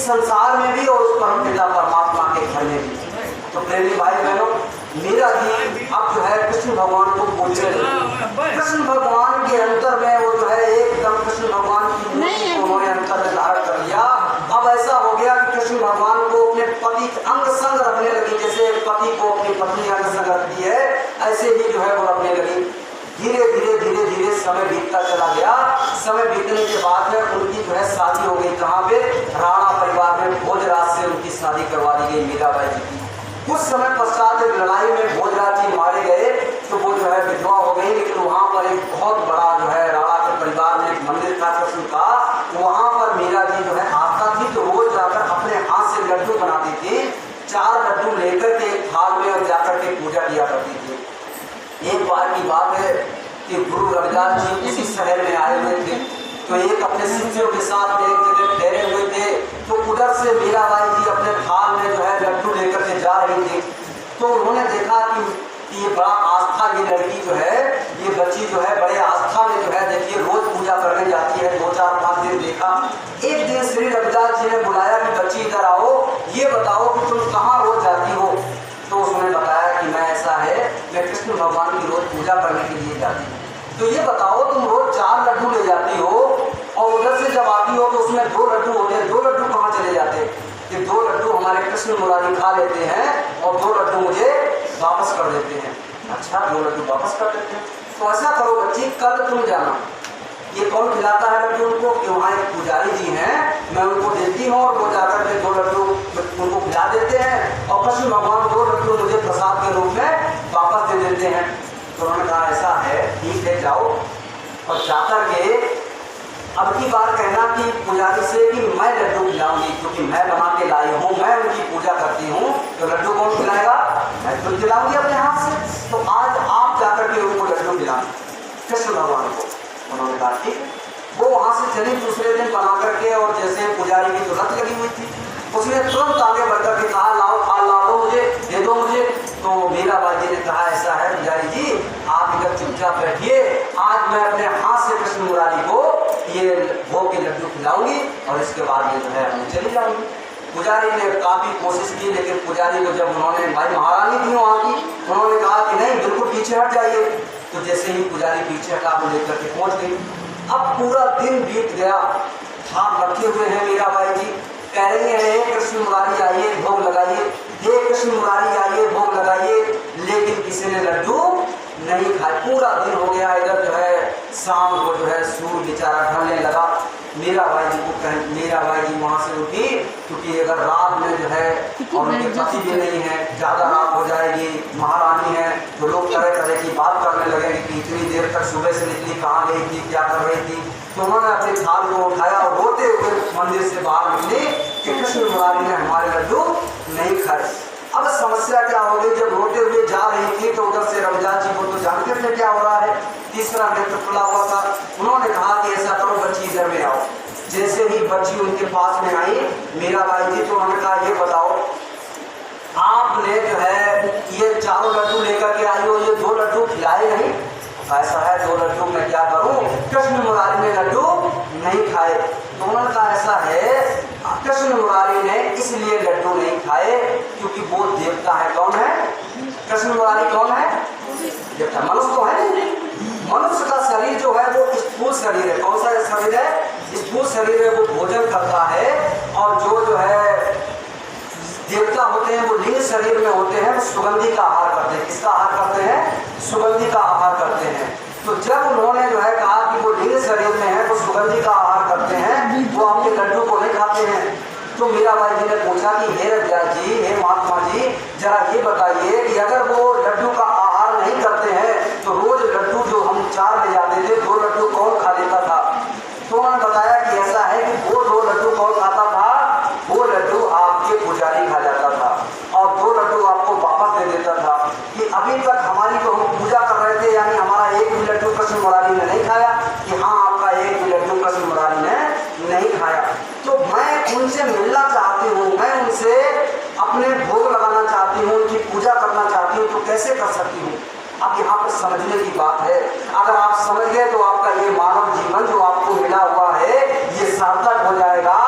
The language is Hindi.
संसार में भी और उस परम पिता परमात्मा के घर में भी। तो प्रेमी भाई बहनों, मीरा जी अब जो है कृष्ण भगवान को पूछने लगे। कृष्ण भगवान के अंतर में वो जो है एकदम कृष्ण भगवान की मूर्ति को उन्होंने अंतर में धारण कर लिया। अब ऐसा हो गया कि कृष्ण भगवान को अपने पति अंग संग रखने लगी, जैसे पति को अपनी पत्नी अंग संग रखती है, ऐसे ही जो है वो रखने लगी। धीरे धीरे धीरे धीरे समय बीतता चला गया। समय बीतने के बाद में उनकी जो है शादी हो गई। कहाँ पे? राणा परिवार में भोजराज से उनकी शादी करवा दी गई मीराबाई जी की। कुछ समय पश्चात एक लड़ाई में भोजराज जी मारे गए तो वो जो है विधवा हो गई। लेकिन वहाँ पर एक बहुत बड़ा जो है राणा के परिवार में एक मंदिर था कृष्ण का, वहाँ पर मीरा जी जो है आस्था थी तो रोज जाकर अपने हाथ से लड्डू बनाती थी। 4 लड्डू लेकर के एक थाल में और जाकर के पूजा किया करती थी। एक बार की बात है कि गुरु रविदास जी उसी शहर में आए हुए थे, तो एक अपने शिष्यों के साथ एक जगह ठहरे हुए थे। तो उधर से मीराबाई जी अपने थाल में जो है लड्डू लेकर के जा रही थी। तो उन्होंने देखा कि ये बड़ा आस्था की लड़की जो है, ये बच्ची जो है बड़े आस्था में जो है देखिए रोज पूजा करने जाती है। 2-4-5 दिन देखा। एक दिन श्री रविदास जी ने बुलाया कि बच्ची इधर आओ, ये बताओ कि तुम कहाँ रोज जाती हो। तो उसने बताया कि मैं ऐसा है, मैं कृष्ण भगवान की रोज पूजा करने के लिए जाती हूँ। तो ये बताओ तुम रोज 4 लड्डू ले जाती हो और उधर से जब आती हो तो उसमें 2 लड्डू होते हैं, 2 लड्डू कहाँ चले जाते हैं? कि 2 लड्डू हमारे कृष्ण मुरारी खा लेते हैं और 2 लड्डू मुझे वापस कर देते हैं। अच्छा, 2 लड्डू वापस कर देते हैं, तो ऐसा करो बच्ची, कल तुम जाना। ये कौन खिलाता है लड्डू उनको? कि वहाँ एक पुजारी जी हैं, मैं उनको देती हूँ और वो जाकर के 2 लड्डू उनको खिला देते हैं और कृष्ण भगवान 2 लड्डू मुझे प्रसाद के रूप में वापस दे देते हैं। तो उन्होंने कहा ऐसा है, ठीक है जाओ। और जाकर के अब की बार कहना कि पुजारी से कि मैं लड्डू खिलाऊंगी, क्योंकि मैं बना के लाई हूँ, मैं उनकी पूजा करती हूँ, तो लड्डू कौन खिलाएगा? मैं खुद खिलाऊंगी अपने हाथ से। तो आज आप जाकर के उनको लड्डू खिलाएं कृष्ण भगवान को। उन्होंने कहा ठीक। वो वहाँ से चली दूसरे दिन बना करके, और जैसे पुजारी की तो लत लगी हुई थी, उसने तुरंत आगे बढ़कर के कहा लाओ थाल ला दो मुझे, दे दो मुझे। तो मीराबाई जी ने कहा ऐसा है पुजारी जी, आप इधर चुपचाप बैठिए, आज मैं अपने हाथ से कृष्ण मुरारी को ये भोग के लड्डू खिलाऊंगी और इसके बाद ये जो है हम चली जाऊंगी। पुजारी ने काफी कोशिश की, लेकिन पुजारी को जब उन्होंने, भाई महारानी थी वहाँ की, उन्होंने कहा कि नहीं बिल्कुल पीछे हट जाइए। तो जैसे ही पुजारी पीछे हटा वो लेकर के पहुँच गई। अब पूरा दिन बीत गया, थाल रखे हुए हैं मीराबाई जी, कह रही है कृष्ण मुरारी आइए भोग लगाइए, हे कृष्ण मुरारी आइए भोग लगाइए, लेकिन किसी ने लड्डू नहीं खाए। पूरा दिन हो गया। इधर जो है शाम को जो है सूर्य बेचारा ढलने लगा। मीराबाई जी को मीराबाई जी वहाँ से उठी, क्योंकि अगर रात में जो है और उनके पति भी नहीं है, ज़्यादा रात हो जाएगी, महारानी है, तो लोग तरह तरह की बात करने लगेंगे कि इतनी देर तक सुबह से निकली, कहाँ गई थी, क्या कर रही थी। तो उन्होंने अपने थाल को उठाया और रोते हुए मंदिर से बाहर निकली कि कृष्ण मुरारी ने हमारे लड्डू नहीं खाए। अब समस्या क्या हो गई, जब रोते हुए जा रही थी तो उधर से रविदास जी को तो जानते थे क्या हो रहा है, तीसरा नेत्र खुला हुआ था। उन्होंने कहा कि ऐसा करो बच्ची इधर में आओ। जैसे ही बच्ची उनके पास में आई मीराबाई जी, तो उन्होंने कहा ये बताओ आपने जो है ये 4 लड्डू लेकर के आई हो, ये 2 लड्डू खिलाए नहीं? ऐसा है 2 लड्डू मैं क्या करूं, कृष्ण मुरारी ने लड्डू नहीं खाए। तो उन्होंने कहा ऐसा है कृष्ण मुरारी ने इसलिए लड्डू नहीं खाए क्योंकि वो देवता है। कौन है? कृष्ण मुरारी कौन है? देवता। मनुष्य तो है नहीं। मनुष्य का शरीर जो है वो स्थूल शरीर है। कौन सा शरीर है? स्थूल शरीर है, वो भोजन करता है। और जो है देवता होते हैं वो लिंग शरीर में होते हैं, वो सुगंधी का आहार करते हैं। किसका आहार करते हैं? सुगंधी का आहार करते हैं। तो जब उन्होंने जो है कहा कि वो लिंग शरीर में है, वो सुगंधी का आहार करते हैं, वो आपके लड्डू को नहीं खाते हैं। तो मीराबाई जी ने पूछा कि हे रविदास जी, हे महात्मा जी, जरा ये बताइए कि अगर वो लड्डू का आहार नहीं करते हैं तो रोज लड्डू जो हम 4 ले जाते थे, 2 लड्डू कौन खा लेता था? तो उन्होंने बताया कि ऐसा है कि वो 2 लड्डू कौन खाता था? वो लड्डू आपके पुजारी खा जाता था और 2 लड्डू आपको वापस दे देता था। कि अभी तक हमारी जो हम पूजा कर रहे थे, यानी हमारा एक भी लड्डू कृष्ण मुरारी ने नहीं खाया, कि हाँ आपका एक भी लड्डू कृष्ण मुरारी ने नहीं खाया। तो मैं उनसे मिलना चाहती हूँ, मैं उनसे अपने भोग लगाना चाहती हूँ, उनकी पूजा करना चाहती हूँ, तो कैसे कर सकती हूँ? अब यहाँ पर समझने की बात है। अगर आप समझ गए तो आपका ये मानव जीवन जो आपको मिला हुआ है ये सार्थक हो जाएगा।